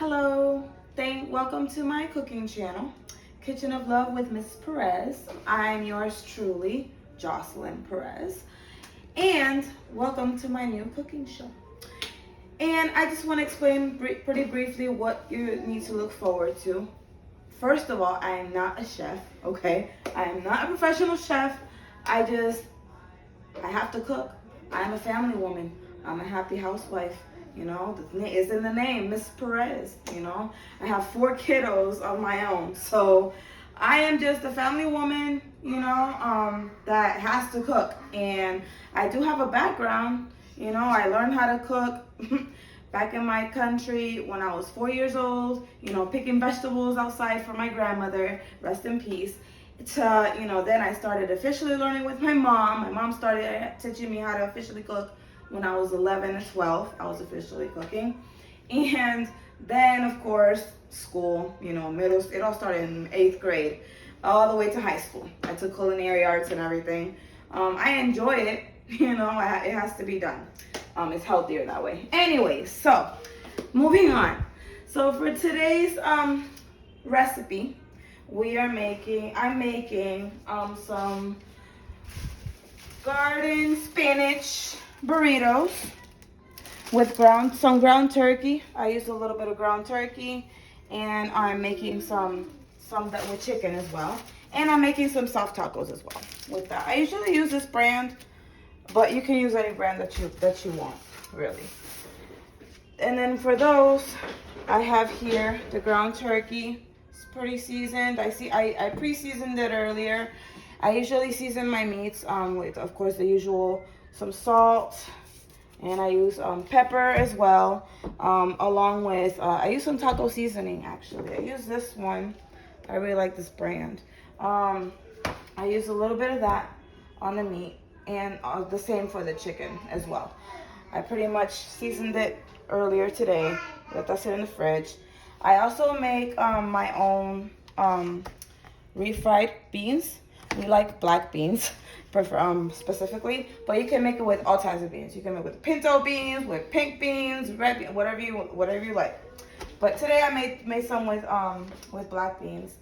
Hello, welcome to my cooking channel, Kitchen of Love with Miss Perez. I'm yours truly, Jocelyn Perez, and welcome to my new cooking show. And I just want to explain pretty briefly what you need to look forward to. First of all, I am not a chef, okay? I am not a professional chef. I have to cook. I'm a family woman. I'm a happy housewife. You know, it's in the name, Miss Perez. You know, I have 4 kiddos of my own. So I am just a family woman, that has to cook. And I do have a background. You know, I learned how to cook back in my country when I was 4 years old, picking vegetables outside for my grandmother, rest in peace. Then I started officially learning with my mom. My mom started teaching me how to officially cook when I was 11 or 12. I was officially cooking. And then, of course, school, middle, it all started in 8th grade, all the way to high school. I took culinary arts and everything. I enjoy it, it has to be done. It's healthier that way. Anyway, so moving on. So for today's recipe, I'm making some garden spinach burritos with some ground turkey. I used a little bit of ground turkey, and I'm making some that with chicken as well. And I'm making some soft tacos as well with that. I usually use this brand, but you can use any brand that you want, really. And then for those, I have here the ground turkey. It's pretty seasoned. I pre-seasoned it earlier. I usually season my meats with, of course, the usual, some salt, and I use pepper as well, along with, I use some taco seasoning, actually. I use this one. I really like this brand. I use a little bit of that on the meat, and the same for the chicken as well. I pretty much seasoned it earlier today. Let that sit in the fridge. I also make my own refried beans. We like black beans, specifically, but you can make it with all types of beans. You can make it with pinto beans, with pink beans, red beans, whatever you like. But today I made some with black beans,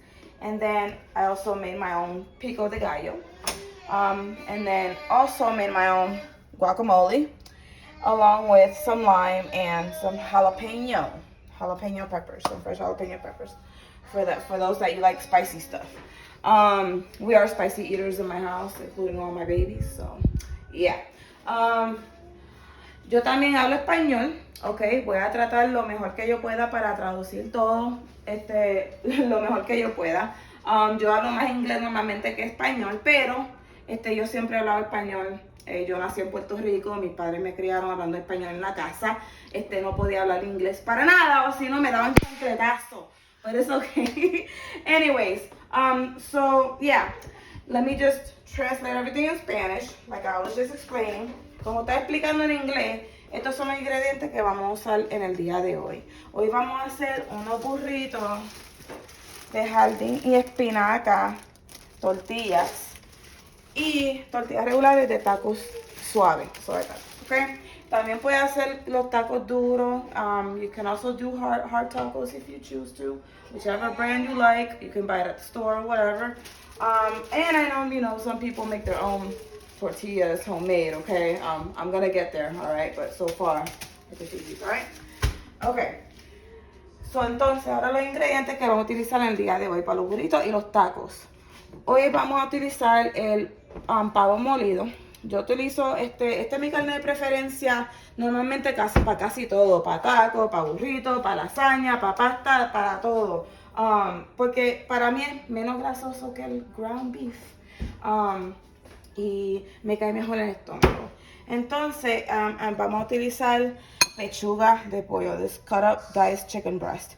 and then I also made my own pico de gallo, and then also made my own guacamole, along with some lime and some jalapeno peppers, some fresh jalapeno peppers, for those that you like spicy stuff. We are spicy eaters in my house, including all my babies, so yeah. Yo también hablo español, ok. Voy a tratar lo mejor que yo pueda para traducir todo, lo mejor que yo pueda. Yo hablo más inglés normalmente que español, pero yo siempre he hablado español. Yo nací en Puerto Rico, mis padres me criaron hablando español en la casa. No podía hablar inglés para nada, o si no me daban concretazo. But it's okay. Anyways, so yeah, let me just translate everything in Spanish, like I was just explaining. Como está explicando en inglés, estos son los ingredientes que vamos a usar en el día de hoy. Hoy vamos a hacer unos burritos de jardín y espinaca, tortillas regulares de tacos suaves, okay? También puede hacer los tacos duros. You can also do hard tacos if you choose to. Whichever brand you like, you can buy it at the store or whatever. And I know, some people make their own tortillas homemade, okay? I'm gonna get there, all right? But so far, it's easy, all right? Okay. So, entonces, ahora los ingredientes que vamos a utilizar en el día de hoy para los burritos y los tacos. Hoy vamos a utilizar el pavo molido. Yo utilizo, esta es mi carne de preferencia, normalmente para casi todo, para tacos, para burritos, para lasaña, para pasta, para todo. Porque para mí es menos grasoso que el ground beef. Y me cae mejor en el estómago. Entonces, vamos a utilizar pechuga de pollo, this cut up diced chicken breast.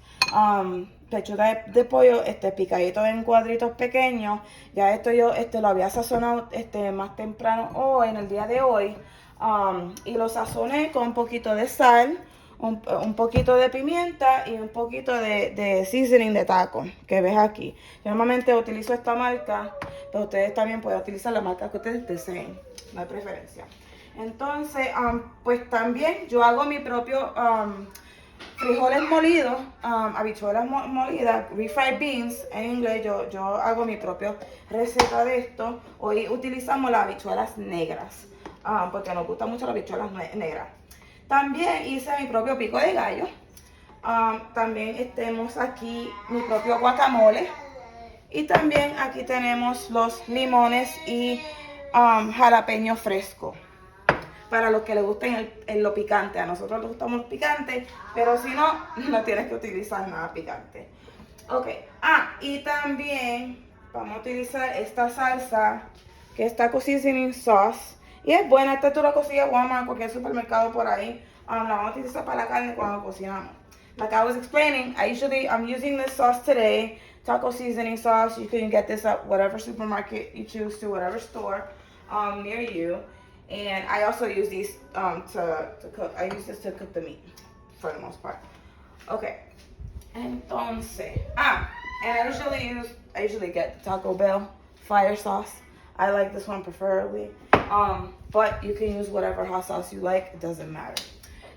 Pechuga de pollo picadito en cuadritos pequeños. Ya esto yo lo había sazonado más temprano hoy, en el día de hoy. Y lo sazoné con un poquito de sal, un poquito de pimienta y un poquito de seasoning de taco que ves aquí. Yo normalmente utilizo esta marca, pero ustedes también pueden utilizar la marca que ustedes deseen, no hay preferencia. Entonces, pues también yo hago mi propio frijoles molidos, habichuelas molidas, refried beans. En inglés yo hago mi propia receta de esto. Hoy utilizamos las habichuelas negras, porque nos gustan mucho las habichuelas negras. También hice mi propio pico de gallo. También tenemos aquí mi propio guacamole. Y también aquí tenemos los limones y jalapeño fresco. Para los que les gusten lo picante. A nosotros les gustamos los picantes, pero si no, no tienes que utilizar nada picante. Ok, y también vamos a utilizar esta salsa, que está seasoning sauce. Y es buena, esta tú la consigues en Walmart, cualquier supermercado por ahí. La vamos a utilizar para la carne cuando cocinamos. Like I was explaining, I'm using this sauce today, taco seasoning sauce. You can get this at whatever supermarket you choose to, whatever store near you. And I also use these to cook. I use this to cook the meat for the most part. Okay. Entonces, and I usually get Taco Bell fire sauce. I like this one preferably. But you can use whatever hot sauce you like. It doesn't matter.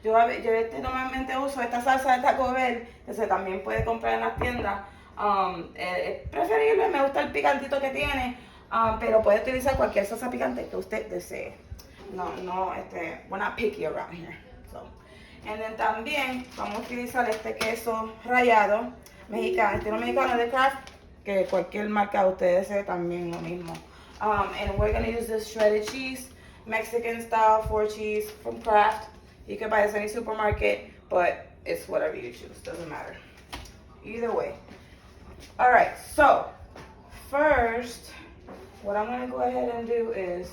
Yo normalmente uso esta salsa de Taco Bell, que se también puede comprar en las tiendas. Es preferible, me gusta el picantito que tiene, pero puede utilizar cualquier salsa picante que usted desee. We're not picky around here. So. And then también vamos a utilizar este queso rallado mexicano, estilo mexicano de Kraft, que cualquier marca de ustedes desee también lo mismo. And we're going to use this shredded cheese, Mexican style 4 cheese from Kraft. You can buy this at any supermarket, but it's whatever you choose, doesn't matter. Either way. Alright, so first, what I'm going to go ahead and do is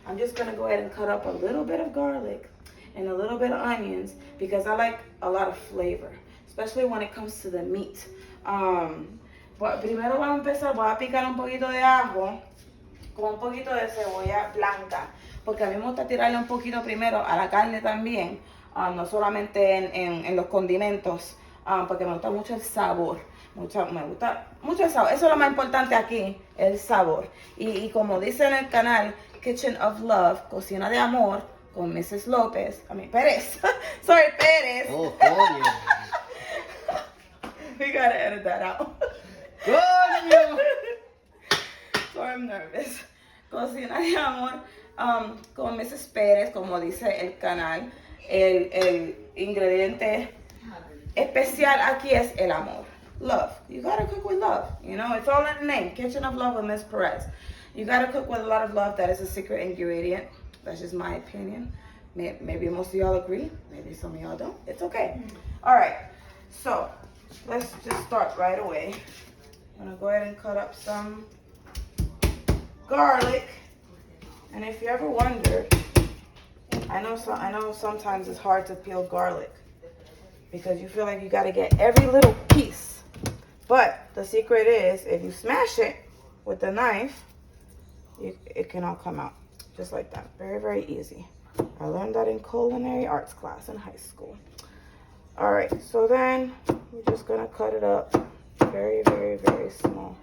I'm just going to go ahead and cut up a little bit of garlic and a little bit of onions because I like a lot of flavor, especially when it comes to the meat. Primero vamos a empezar, voy a picar un poquito de ajo con un poquito de cebolla blanca, porque a mmí me gusta tirarle un poquito primero a la carne también, no solamente en los condimentos, porque me gusta mucho el sabor. Me gusta mucho el sabor. Eso es lo más importante aquí, el sabor. Y como dice en el canal Kitchen of Love, Cocina de Amor, con Mrs. Pérez. Sorry, Pérez. Oh, coño. We gotta edit that out. Coño. So I'm nervous. Cocina de Amor, con Mrs. Pérez, como dice el canal. El ingrediente especial aquí es el amor. Love. You gotta cook with love. You know, it's all in the name. Kitchen of Love with Miss Perez. You gotta cook with a lot of love. That is a secret ingredient. That's just my opinion. Maybe most of y'all agree. Maybe some of y'all don't. It's okay. All right. So let's just start right away. I'm gonna go ahead and cut up some garlic. And if you ever wondered, I know sometimes it's hard to peel garlic because you feel like you gotta get every little piece. But the secret is, if you smash it with the knife, it can all come out just like that. Very, very easy. I learned that in culinary arts class in high school. All right, so then we're just gonna cut it up very, very, very small.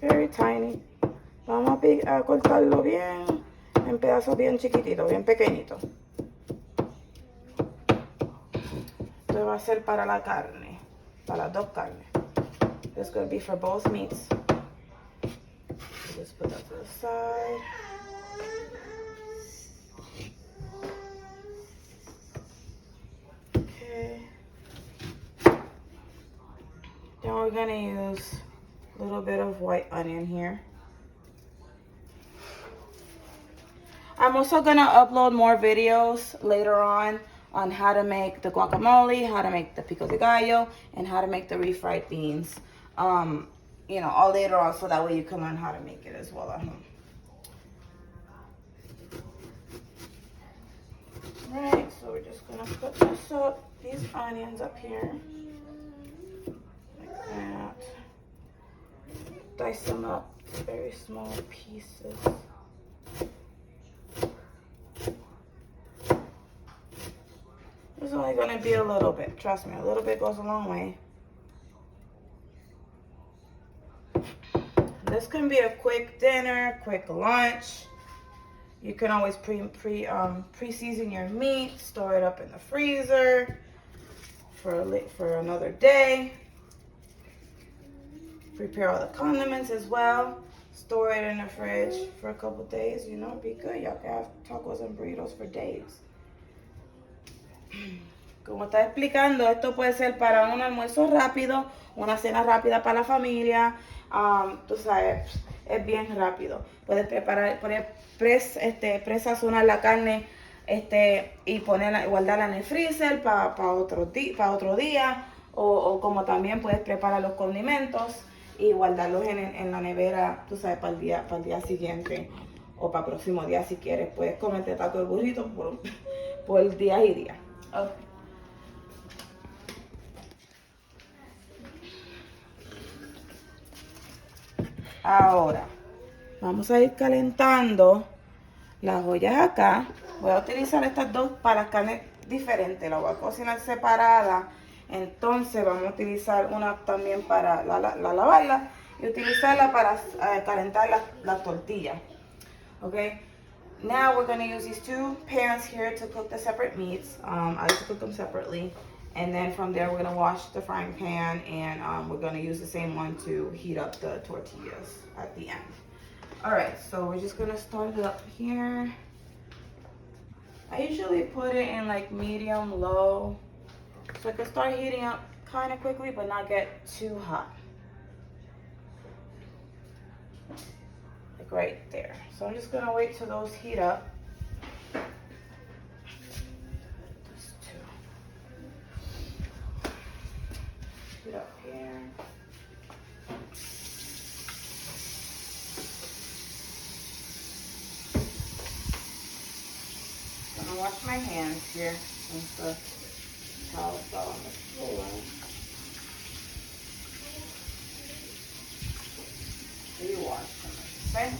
Very tiny. Vamos a cortarlo bien en pedazos bien chiquititos, bien pequeñitos. Esto va a ser para la carne, para las dos carnes. It's going to be for both meats. Just put that to the side. Okay. Then we're going to use a little bit of white onion here. I'm also going to upload more videos later on how to make the guacamole, how to make the pico de gallo, and how to make the refried beans. You know, all later on, so that way you can learn how to make it as well at home. Right, so we're just gonna put these onions up here, like that. Dice them up very small pieces. It's only gonna be a little bit. Trust me, a little bit goes a long way. This can be a quick dinner, quick lunch. You can always pre-season your meat, store it up in the freezer. for another day. Prepare all the condiments as well. Store it in the fridge for a couple days. You know, be good. Y'all can have tacos and burritos for days. Como está explicando, esto puede ser para un almuerzo rápido, una cena rápida para la familia. Tú sabes, es bien rápido. Puedes preparar, presazonar la carne y ponerla, guardarla en el freezer para otro día. O como también puedes preparar los condimentos y guardarlos en la nevera, tú sabes, para el día siguiente o para el próximo día si quieres. Puedes comerte taco de burrito por días y días. Okay. Ahora, vamos a ir calentando las ollas acá. Voy a utilizar estas dos para carnes diferentes. Las voy a cocinar separadas. Entonces vamos a utilizar una también para lavarla y utilizarla para calentar las tortillas. Okay. Now we're going to use these two pans here to cook the separate meats. I like to cook them separately. And then from there, we're going to wash the frying pan, and we're going to use the same one to heat up the tortillas at the end. All right, so we're just going to start it up here. I usually put it in like medium, low, so it can start heating up kind of quickly, but not get too hot. Like right there. So I'm just going to wait till those heat up. Up here. I'm gonna wash my hands here since the towel fell on the floor. You wash them, okay?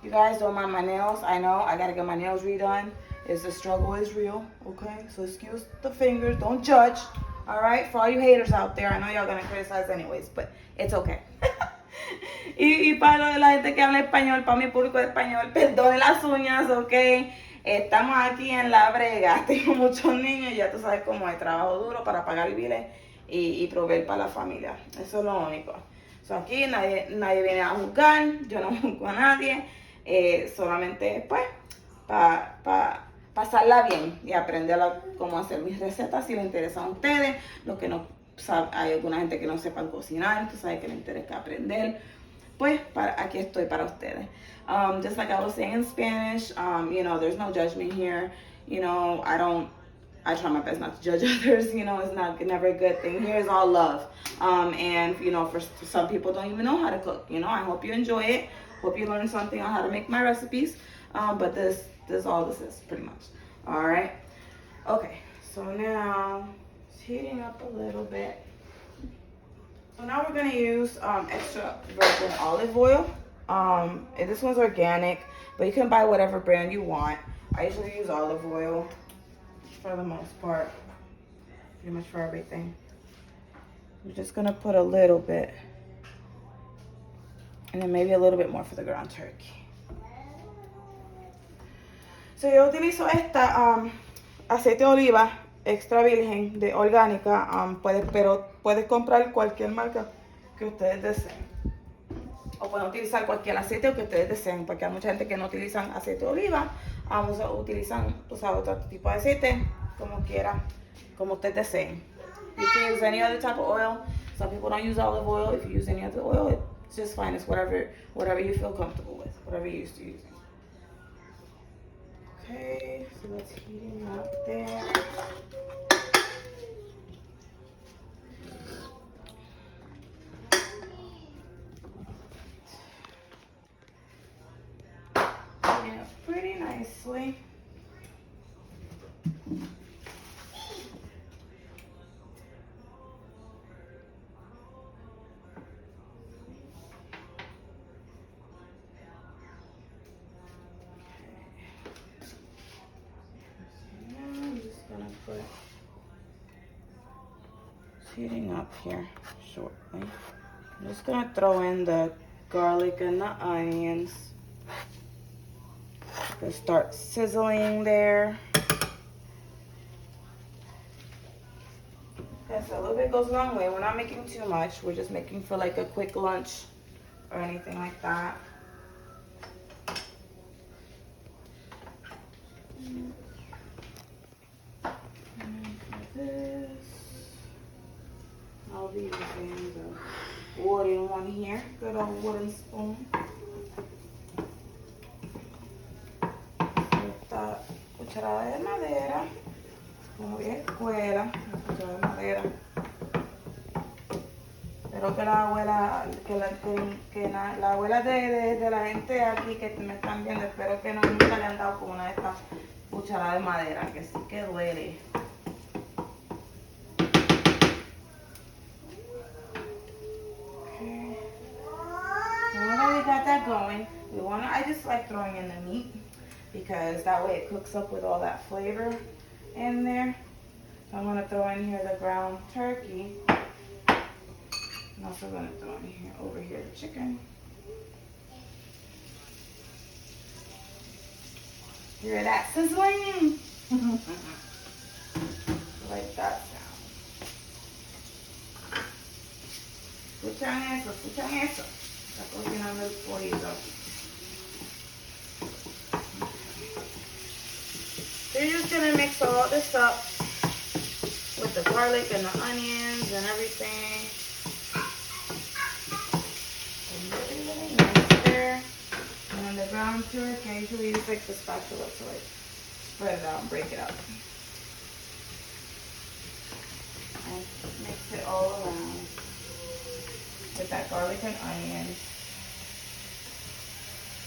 You guys don't mind my nails. I know I gotta get my nails redone. The struggle is real, okay? So excuse the fingers, don't judge. All right, for all you haters out there, I know y'all gonna criticize anyways, but it's okay. y para la gente que habla español, para mi público de español, perdone las uñas, ok. Estamos aquí en la brega, tengo muchos niños, ya tú sabes cómo es, trabajo duro para pagar biles y proveer para la familia. Eso es lo único. So, aquí nadie viene a juzgar, yo no juzgo a nadie, solamente pues para pasarla bien y aprender cómo hacer mis recetas si les interesan a ustedes. Los que no saben, hay alguna gente que no sepan cocinar, tú sabes que les interesa aprender, pues aquí estoy para ustedes. Just like I was saying in Spanish, you know, there's no judgment here. You know, I try my best not to judge others. You know, it's never a good thing. Here is all love. And you know, for some people don't even know how to cook. You know, I hope you enjoy it. Hope you learn something on how to make my recipes. But this all this is pretty much. All right. Okay. So now it's heating up a little bit. So now we're gonna use extra virgin olive oil. This one's organic, but you can buy whatever brand you want. I usually use olive oil for the most part, pretty much for everything. I'm just gonna put a little bit, and then maybe a little bit more for the ground turkey. So yo utilizo esta aceite de oliva extra virgen de orgánica, pero puedes comprar cualquier marca que ustedes deseen. O pueden utilizar cualquier aceite que ustedes deseen, porque hay mucha gente que no utilizan aceite de oliva, utilizan otro tipo de aceite, como quiera, como ustedes deseen. You can use any other type of oil. Some people don't use olive oil. If you use any other oil, it's just fine. It's whatever you feel comfortable with, whatever you're used to using. Okay, so that's heating up there. Heating up pretty nicely. Heating up here shortly. I'm just gonna throw in the garlic and the onions. Gonna start sizzling there. Yes, a little bit goes a long way. We're not making too much. We're just making for like a quick lunch or anything like that. And for this, I'll be using the wooden one here. Good old wooden spoon. Esta cucharada de madera. Como vieja escuela, una cucharada de madera. Espero que la abuela, la abuela de la gente aquí que me están viendo, espero que nunca le han dado como una de estas cucharadas de madera, que sí que duele. Okay. Now that we got that going, I just like throwing in the meat because that way it cooks up with all that flavor in there. So I'm going to throw in here the ground turkey. I'm also going to throw in here, over here, the chicken. Hear that sizzling? Like that sound. Escuchan eso, escuchan eso. Está cocinando el pollito. So you're just going to mix all this up with the garlic and the onions and everything. Really nice there. And then the ground turkey, I usually use like the spatula to like spread it out and break it up. And mix it all around with that garlic and onions.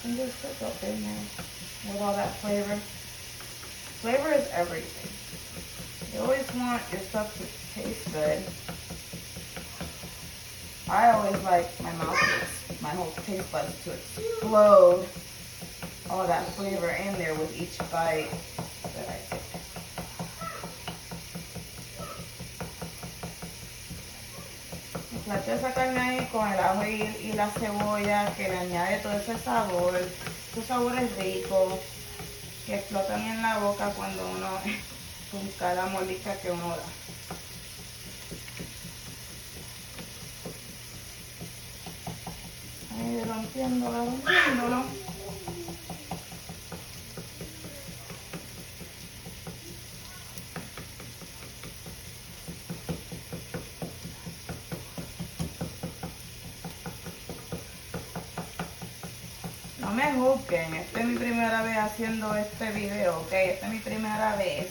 And just cook up in there with all that flavor. Flavor is everything. You always want your stuff to taste good. I always like my my whole taste buds to explode all that flavor in there with each bite that I take. Mezclate esa carne ahí con el ajo y la cebolla que le añade todo ese sabor, esos sabores ricos que explotan en la boca cuando uno, con cada mordisca que uno da. Ahí rompiéndolo. No me juzguen, esta es mi primera vez haciendo este video, ok, esta es mi primera vez.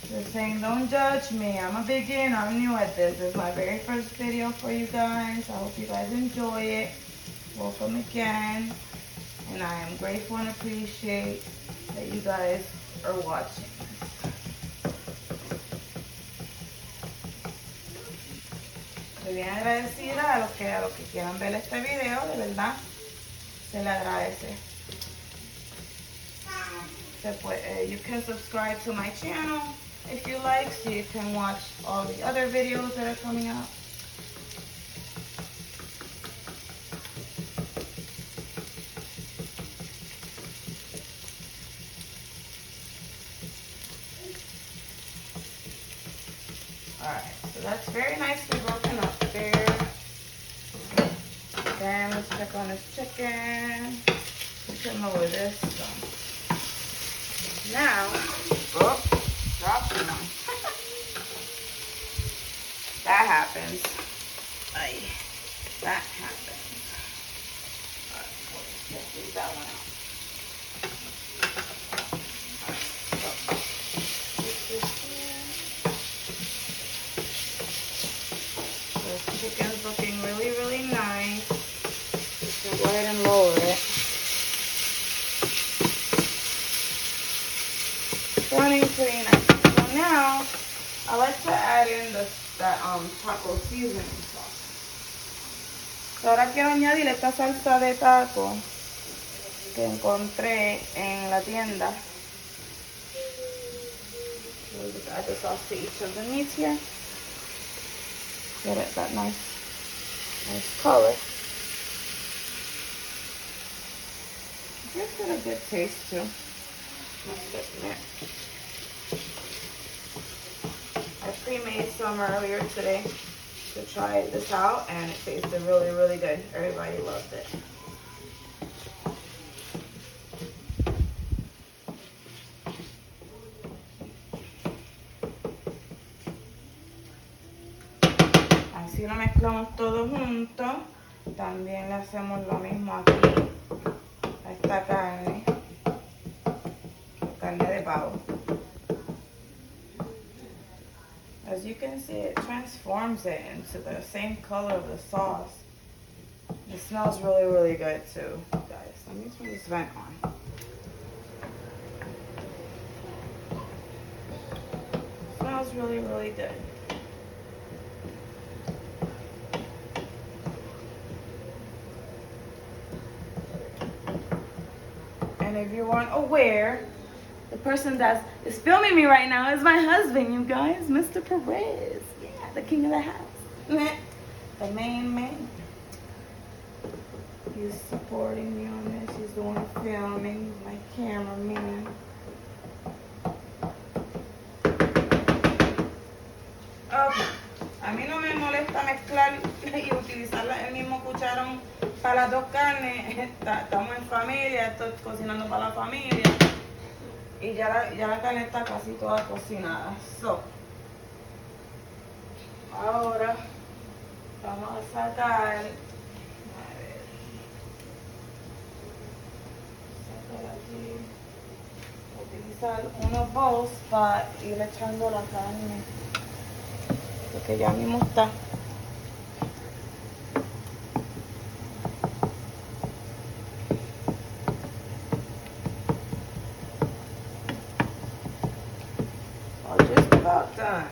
Just saying, don't judge me, I'm a beginner, I'm new at this. This is my very first video for you guys. I hope you guys enjoy it. Welcome again. And I am grateful and appreciate that you guys are watching. Estoy bien agradecida a los que quieran ver este video, de verdad. Se le agradece. You can subscribe to my channel if you like, so you can watch all the other videos that are coming out. Alright, so that's very nicely broken up there. Then let's check on this chicken. We can lower this down. Now, drop one. That happens. Ay, that happens. Alright, let's leave that one out. The chicken's looking really, really nice. Go ahead and lower it. Running pretty nice. So now I like to add in that taco seasoning sauce. So ahora quiero añadir esta salsa de taco que encontré en la tienda. So we'll just add the sauce to each of the meats here. Get it that nice color. Gives it a good taste too. I've actually made some earlier today to try this out, and it tasted really, really good. Everybody loved it. Así lo mezclamos todo junto. También le hacemos lo mismo aquí a esta carne de pavo. As you can see, it transforms it into the same color of the sauce. It smells really, really good too, guys. Let me turn this vent on. It smells really, really good. And if you weren't aware, the person that is filming me right now is my husband, you guys, Mr. Perez. Yeah, the king of the house. The main man. He's supporting me on this. He's the one filming, my cameraman. Okay. A mí no me molesta mezclar y utilizar el mismo cucharón para las dos carnes. Estamos en familia, estoy cocinando para la familia. Y ya la carne está casi toda cocinada. So, ahora vamos a sacar, aquí, utilizar unos bowls para ir echando la carne, porque ya mismo está. About done.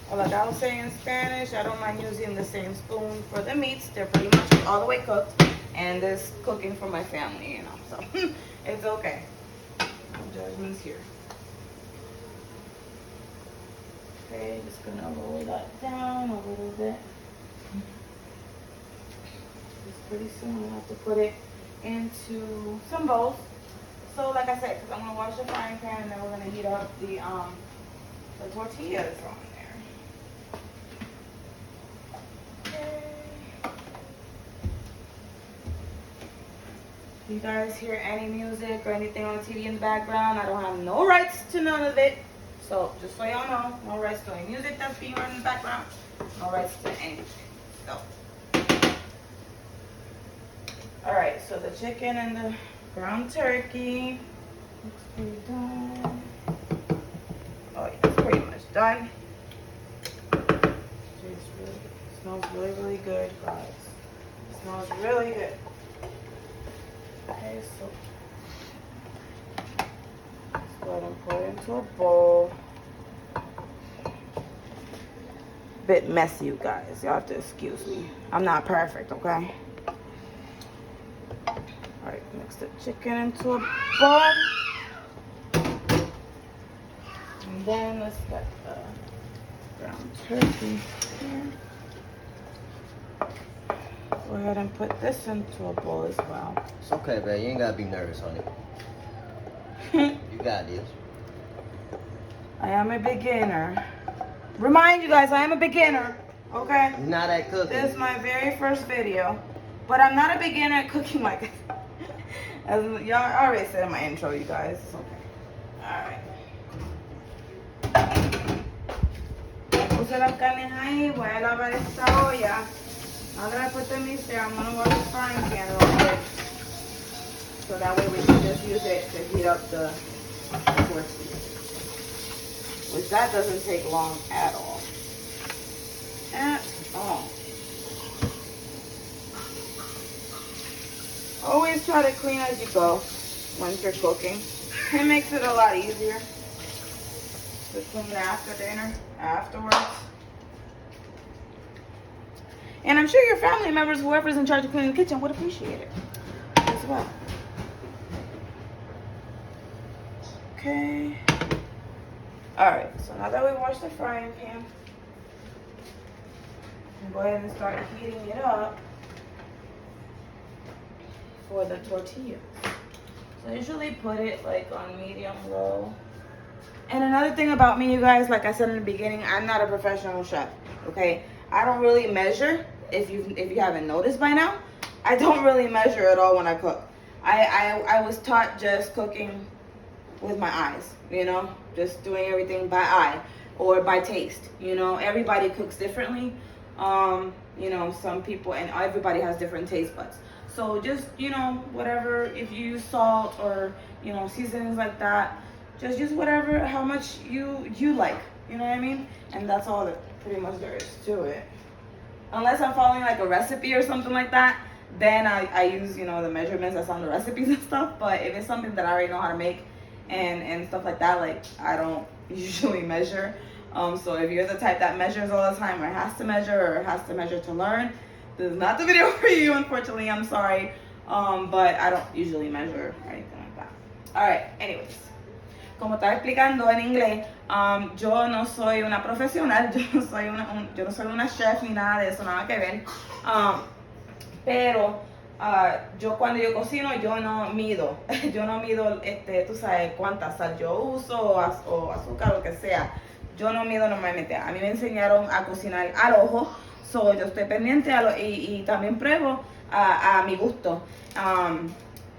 Well, like I was saying in Spanish, I don't mind using the same spoon for the meats. They're pretty much all the way cooked, and this cooking for my family, you know, so it's okay. No judgments here. Okay, just gonna roll that down a little bit. Just pretty soon we'll have to put it into some bowls. So like I said, because I'm gonna wash the frying pan, and then we're gonna heat up the tortillas on there. Okay. If you guys hear any music or anything on the TV in the background, I don't have no rights to none of it. So just so y'all know, no rights to any music that's being run in the background, no rights to anything. So, all right. So the chicken and the ground turkey looks pretty done. Oh, yeah, it's pretty much done. It smells really, really good, guys. It smells really good. Okay, so let's go ahead and put it into a bowl. Bit messy, you guys. Y'all have to excuse me. I'm not perfect, okay? Alright, mix the chicken into a bowl. And then let's get the ground turkey here. Go ahead and put this into a bowl as well. It's okay, babe. You ain't gotta be nervous, honey. You got this. I am a beginner. Remind you guys, I am a beginner. Okay? You're not at cooking. This is my very first video. But I'm not a beginner at cooking like this. As y'all already said in my intro, you guys. It's okay. Alright. Puse las carnes ahí. Voy a lavar esta olla. Now that I put the meat there, I'm going to wash the frying pan real quick. So that way we can just use it to heat up the tortillas. Which that doesn't take long at all. At all. Always try to clean as you go once you're cooking. It makes it a lot easier to clean after dinner, afterwards. And I'm sure your family members, whoever's in charge of cleaning the kitchen, would appreciate it as well. Okay. Alright, so now that we washed the frying pan, we'll go ahead and start heating it up for the tortillas. So I usually put it like on medium low. And another thing about me, you guys, like I said in the beginning, I'm not a professional chef. Okay, I don't really measure. If you haven't noticed by now, I don't really measure at all when I cook. I was taught just cooking with my eyes, you know, just doing everything by eye or by taste. You know, everybody cooks differently. You know, some people, and everybody has different taste buds. So just, you know, whatever, if you use salt or, you know, seasonings like that, just use whatever, how much you like, you know what I mean? And that's all that pretty much there is to it. Unless I'm following like a recipe or something like that, then I use, you know, the measurements that's on the recipes and stuff. But if it's something that I already know how to make and stuff like that, like I don't usually measure. So if you're the type that measures all the time or has to measure to learn, this is not the video for you, unfortunately. I'm sorry. But I don't usually measure or anything like that. Alright, anyways. Como estaba explicando en inglés, yo no soy una profesional, yo no soy una chef ni nada de eso, nada que ver. Pero yo cuando yo cocino, yo no mido, tú sabes, cuánta sal yo uso o azúcar, lo que sea. Yo no mido normalmente. A mí me enseñaron a cocinar al ojo, so yo estoy pendiente y también pruebo a mi gusto.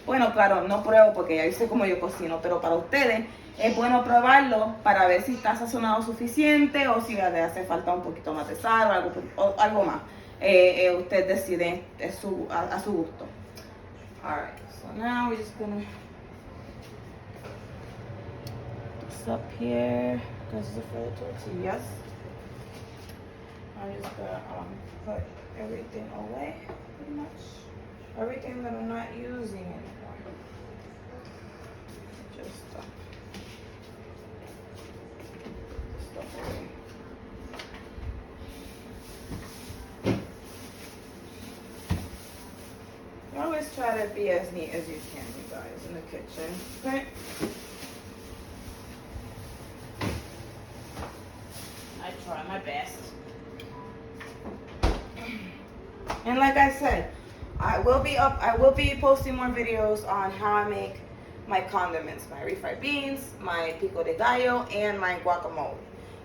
Bueno, claro, no pruebo porque ya sé cómo yo cocino, pero para ustedes es bueno probarlo para ver si está sazonado suficiente o si le hace falta un poquito más de sal o algo más. Usted decide a su gusto. Alright, so now we're just gonna put this up here because it's for the tortillas. I'm just gonna put everything away, pretty much. Everything that I'm not using anymore. Just stuff away. You always try to be as neat as you can, you guys, in the kitchen. Okay? I try my best. And like I said, I will be posting more videos on how I make my condiments, my refried beans, my pico de gallo, and my guacamole.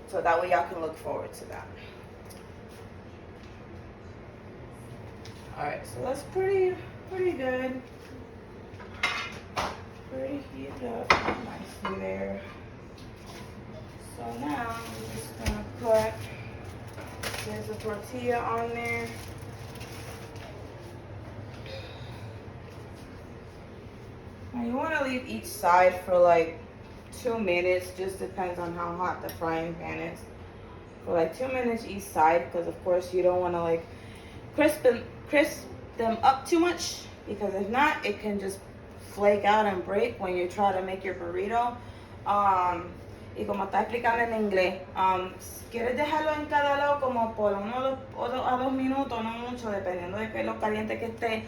So that way y'all can look forward to that. Alright, so that's pretty good. Pretty heated up nicely there. So now I'm just gonna there's a tortilla on there. Now you want to leave each side for like 2 minutes, just depends on how hot the frying pan is. For like 2 minutes each side, because of course you don't want to like crisp them up too much, because if not, it can just flake out and break when you try to make your burrito. Y como está explicando en inglés, quieres dejarlo en cada lado como por 1 a 2 minutos, no mucho, dependiendo de lo caliente que esté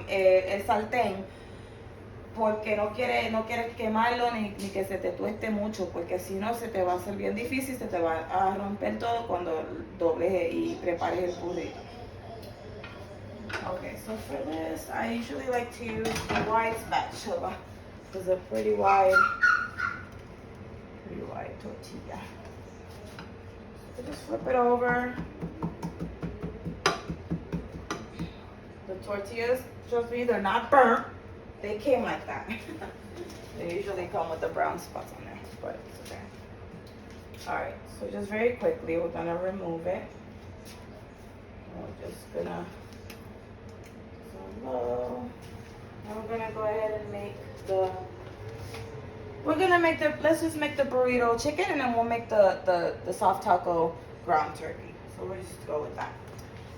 el sartén, porque no quieres quemarlo ni que se te tueste mucho, porque si no se te va a hacer bien difícil, se te va a romper todo cuando dobles y prepares el burrito. Okay, so for this, I usually like to use the wide spatula. It's a pretty wide tortilla. So just flip it over. The tortillas, trust me, they're not burnt. They came like that. They usually come with the brown spots on there, but it's okay. Alright, so just very quickly, we're gonna remove it. We're just gonna low. Now we're gonna go ahead and let's just make the burrito chicken, and then we'll make the soft taco ground turkey. So we'll just go with that.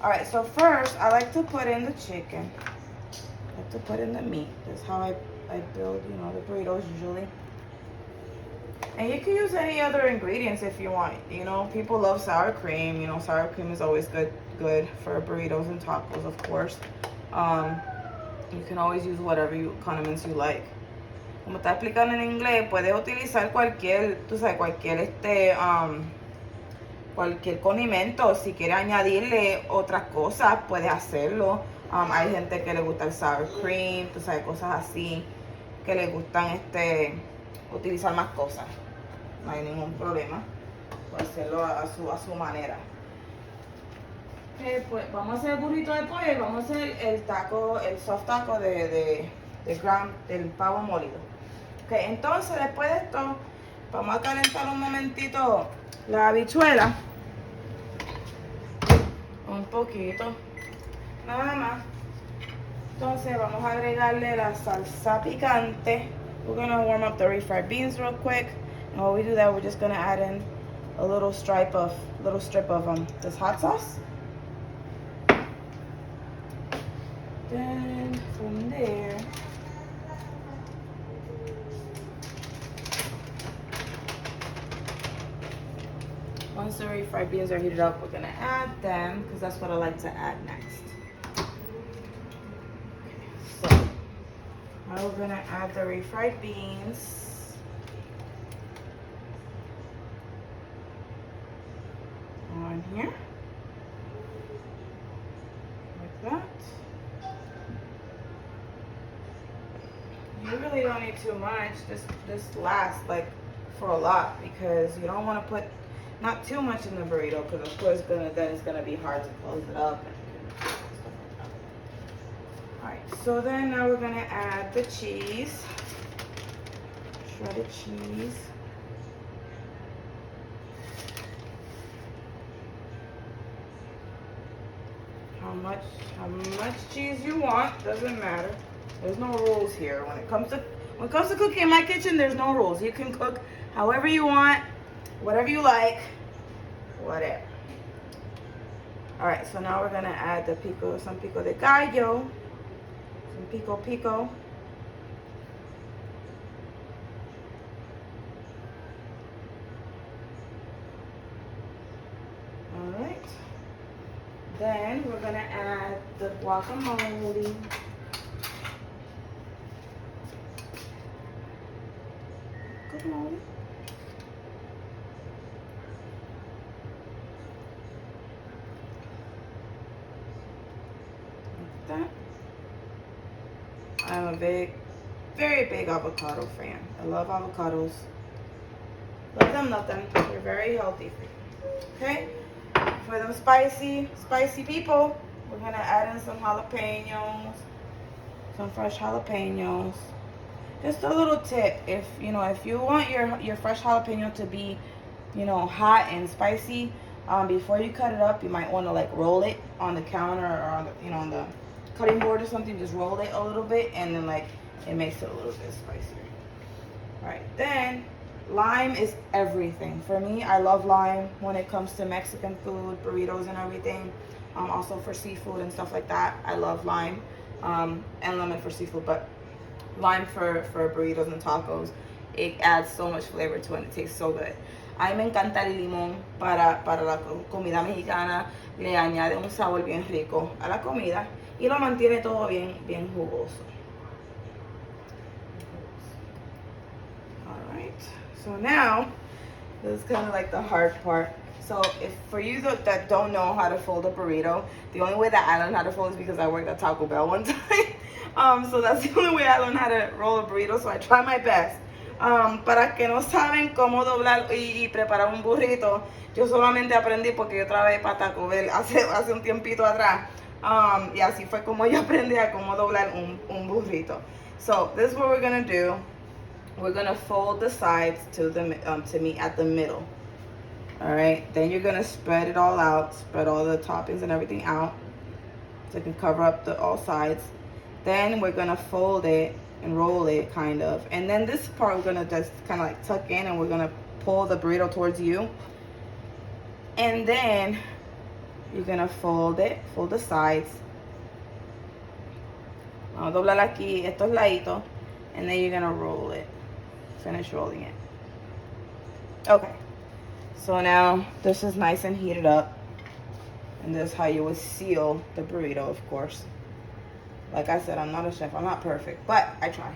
Alright, so first I like to put in the chicken. I like to put in the meat. That's how I build, you know, the burritos usually. And you can use any other ingredients if you want. You know, people love sour cream. You know, sour cream is always good for burritos and tacos, of course. You can always use whatever condiments you like. Como está explicando en inglés, puedes utilizar cualquier condimento. Si quieres añadirle otras cosas, puedes hacerlo. Hay gente que le gusta el sour cream, tú sabes, cosas así, que le gustan utilizar más cosas. no hay ningún problema. Puede hacerlo a su manera. Pues vamos a hacer el burrito de pollo y vamos a hacer el taco, el soft taco del pavo molido. Ok, entonces después de esto, vamos a calentar un momentito la habichuela. Un poquito, nada más. Entonces vamos a agregarle la salsa picante. We're gonna warm up the refried beans real quick. And while we do that, we're just gonna add in a little strip of this hot sauce. Then from there, once the refried beans are heated up, we're gonna add them because that's what I like to add next. So now we're gonna add the refried beans. On here. Like that. You really don't need too much. This lasts like for a lot because you don't want to put not too much in the burrito because of course then it's gonna be hard to close it up. Alright, so then now we're gonna add the cheese. Shredded cheese. How much cheese you want, doesn't matter. There's no rules here. When it comes to cooking in my kitchen, there's no rules. You can cook however you want, whatever you like, whatever. All right, so now we're gonna add some pico de gallo, some pico. All right. Then we're gonna add the guacamole. Guacamole. Like that. I'm a very big avocado fan. I love avocados. Love them. They're very healthy for you. Okay? For them spicy people, we're gonna add in some jalapenos, some fresh jalapenos. Just a little tip, if you want your fresh jalapeno to be, hot and spicy, before you cut it up, you might want to like roll it on the counter or on the cutting board or something. Just roll it a little bit, and then like it makes it a little bit spicier. All right, then. Lime is everything. For me, I love lime when it comes to Mexican food, burritos and everything. Also for seafood and stuff like that. I love lime. And lemon for seafood, but lime for burritos and tacos. It adds so much flavor to it and it tastes so good. A mí me encanta el limón para la comida mexicana. Le añade un sabor bien rico a la comida y lo mantiene todo bien jugoso. So now, this is kind of like the hard part. So if for you that don't know how to fold a burrito, the only way that I learned how to fold is because I worked at Taco Bell one time. So that's the only way I learned how to roll a burrito, so I try my best. Para que no saben cómo doblar y preparar un burrito, yo solamente aprendí porque yo trabajé para Taco Bell hace un tiempito atrás. Y así fue como yo aprendí a cómo doblar un burrito. So this is what we're gonna do. We're gonna fold the sides to meet at the middle. All right. Then you're gonna spread it all out, spread all the toppings and everything out, so it can cover up all sides. Then we're gonna fold it and roll it, kind of. And then this part we're gonna just kind of like tuck in, and we're gonna pull the burrito towards you. And then you're gonna fold the sides. Vamos a doblar aquí estos laditos, and then you're gonna roll it. Finish rolling it. Okay, so now this is nice and heated up, and this is how you would seal the burrito, of course. Like I said, I'm not a chef, I'm not perfect, but I try.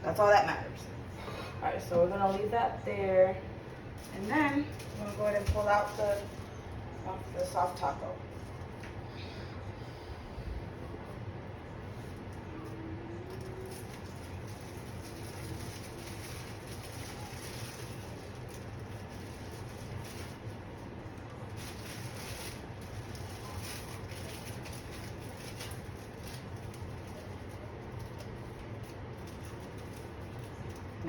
That's all that matters. All right, so we're gonna leave that there, and then I'm gonna go ahead and pull out the soft taco.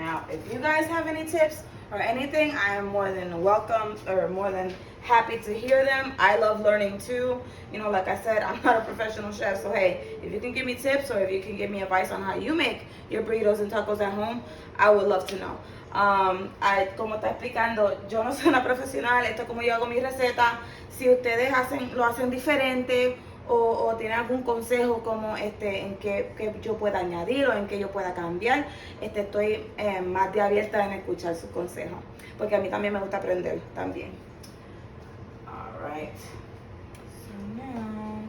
Now, if you guys have any tips or anything, I am more than welcome or more than happy to hear them. I love learning too. You know, like I said, I'm not a professional chef, so hey, if you can give me tips or if you can give me advice on how you make your burritos and tacos at home, I would love to know. Como está explicando, yo no soy una profesional, esto es como yo hago mi receta. Si ustedes lo hacen diferente o tienen algún consejo como en que yo pueda añadir o en que yo pueda cambiar, estoy más de abierta en escuchar sus consejos, porque a mí también me gusta aprender también. Alright, so now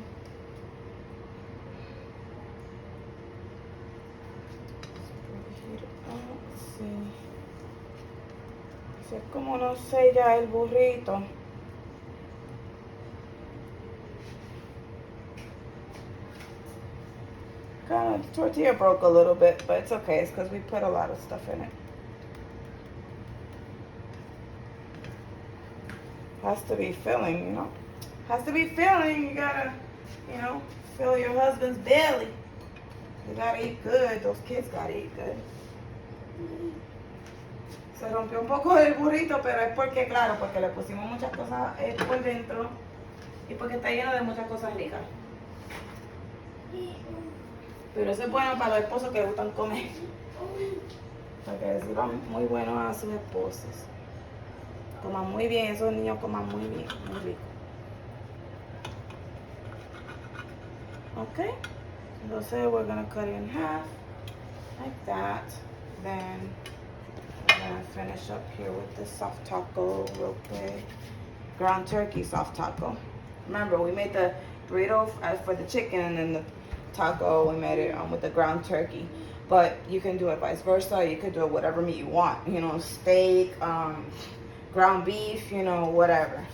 let's see. Si es como no sella el burrito. Kind of, the tortilla broke a little bit, but it's okay. It's because we put a lot of stuff in it. Has to be filling, you know. Has to be filling. You gotta, you know, fill your husband's belly. You gotta eat good. Those kids gotta eat good. Se rompió un poco el burrito, pero es porque, claro, porque le pusimos muchas cosas por dentro y porque está lleno de muchas cosas ricas. Pero eso es bueno para los esposos que les gustan comer. Para que les sirvan muy buenos a sus esposos. Coman muy bien, esos niños coman muy bien, muy rico. Okay, entonces we're gonna cut it in half, like that. Then we're gonna finish up here with the soft taco real quick. Ground turkey soft taco. Remember, we made the burrito for the chicken and then the taco, we made it with the ground turkey. But you can do it vice versa. You could do it whatever meat you want. You know, steak, ground beef, you know, whatever.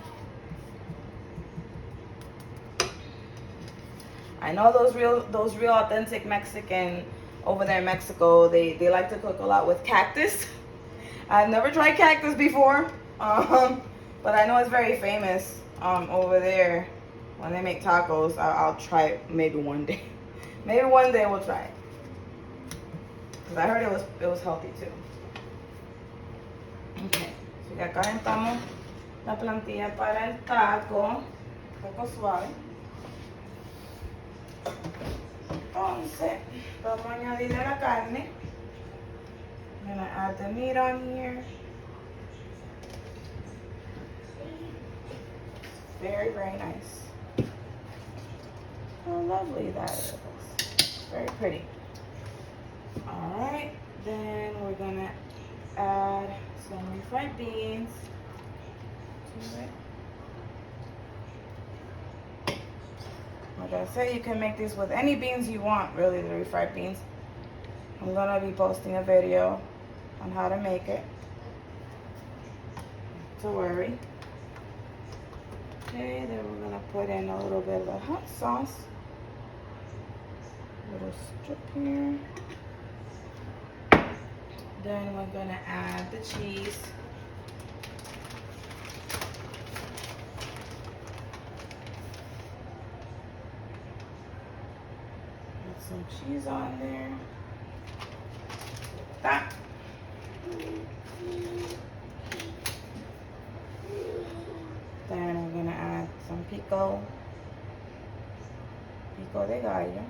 I know those real authentic Mexican over there in Mexico, they like to cook a lot with cactus. I've never tried cactus before, but I know it's very famous over there. When they make tacos, I'll try it maybe one day. Maybe one day we'll try it. Because I heard it was healthy too. Okay, so ya calentamos la plantilla para el taco suave. Entonces, vamos a añadirle la carne. I'm gonna add the meat on here. Very, very nice. How lovely that is. Very pretty. Alright, then we're gonna add some refried beans to it. Like I said, you can make this with any beans you want, really, the refried beans. I'm gonna be posting a video on how to make it. Don't worry. Okay, then we're gonna put in a little bit of the hot sauce. A little strip here. Then we're gonna add the cheese. Put some cheese on there. Like that. Then we're gonna add some pico de gallo,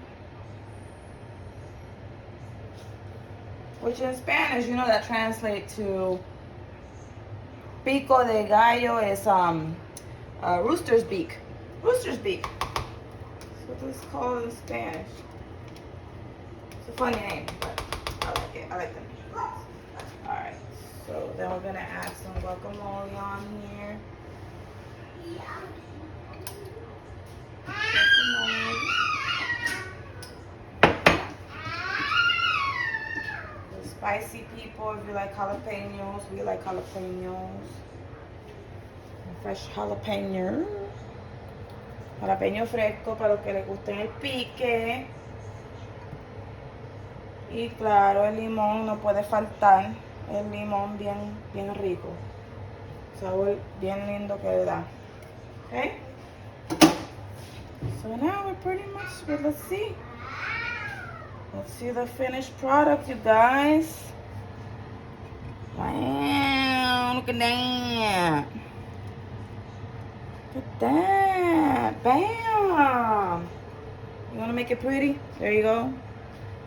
which in Spanish, you know, that translates to pico de gallo is rooster's beak. Rooster's beak. That's what this is called in Spanish. It's a funny name, but I like it. I like the name. All right. So then we're gonna add some guacamole on here. The spicy people, if you like jalapenos, we like jalapenos. Fresh jalapeno. Jalapeño fresco para los que les guste el pique. Y claro, el limón no puede faltar. El limón bien rico. Sabor bien lindo que le da. Okay? So now we're pretty much good. Let's see. Let's see the finished product, you guys. Wow, look at that. Look at that. Bam. You want to make it pretty? There you go.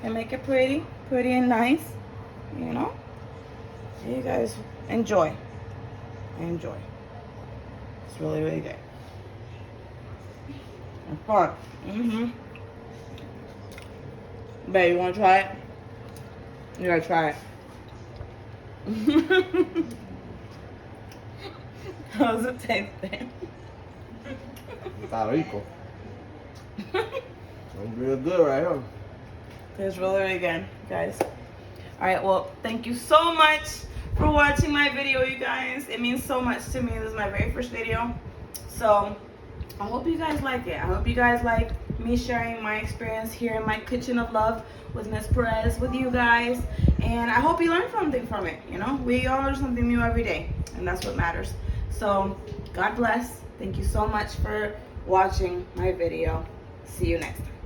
And make it pretty. Pretty and nice. You know? You guys enjoy. Enjoy. It's really, really good. And fun. Babe, you want to try it? You gotta try it. How's it tasting? Está rico. It's real good right here. It's really, really good, guys. Alright, well, thank you so much for watching my video, you guys. It means so much to me. This is my very first video. So, I hope you guys like it. I hope you guys like me sharing my experience here in my kitchen of love with Miss Perez with you guys. And I hope you learned something from it. You know, we all learn something new every day. And that's what matters. So, God bless. Thank you so much for watching my video. See you next time.